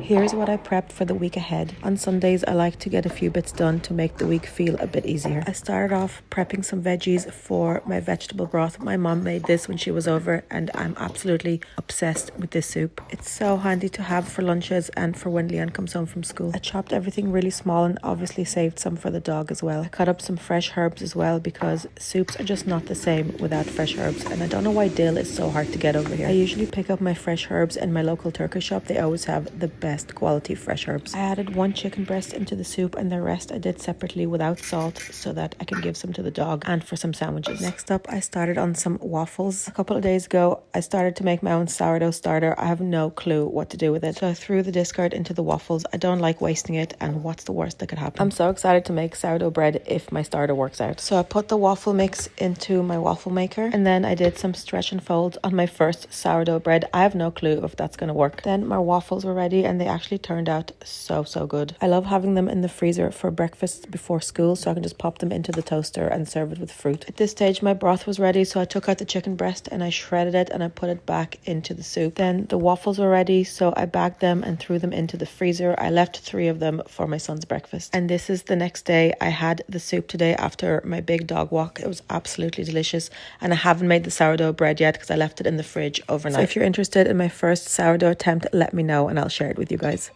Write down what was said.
Here's what I prepped for the week ahead. On Sundays, I like to get a few bits done to make the week feel a bit easier. I started off prepping some veggies for my vegetable broth. My mom made this when she was over and I'm absolutely obsessed with this soup. It's so handy to have for lunches and for when Leanne comes home from school. I chopped everything really small and obviously saved some for the dog as well. I cut up some fresh herbs as well because soups are just not the same without fresh herbs, and I don't know why dill is so hard to get over here. I usually pick up my fresh herbs in my local Turkish shop. They always have the best quality fresh herbs. I added one chicken breast into the soup and the rest I did separately without salt so that I can give some to the dog and for some sandwiches. Next up, I started on some waffles. A couple of days ago, I started to make my own sourdough starter. I have no clue what to do with it. So I threw the discard into the waffles. I don't like wasting it, and what's the worst that could happen? I'm so excited to make sourdough bread if my starter works out. So I put the waffle mix into my waffle maker and then I did some stretch and fold on my first sourdough bread. I have no clue if that's going to work. Then my waffles were ready and they actually turned out so good. I love having them in the freezer for breakfast before school so I can just pop them into the toaster and serve it with fruit. At this stage my broth was ready, so I took out the chicken breast and I shredded it and I put it back into the soup. Then the waffles were ready, so I bagged them and threw them into the freezer. I left 3 of them for my son's breakfast. And this is the next day. I had the soup today after my big dog walk. It was absolutely delicious, and I haven't made the sourdough bread yet because I left it in the fridge overnight. So if you're interested in my first sourdough attempt, let me know and I'll share it with you guys.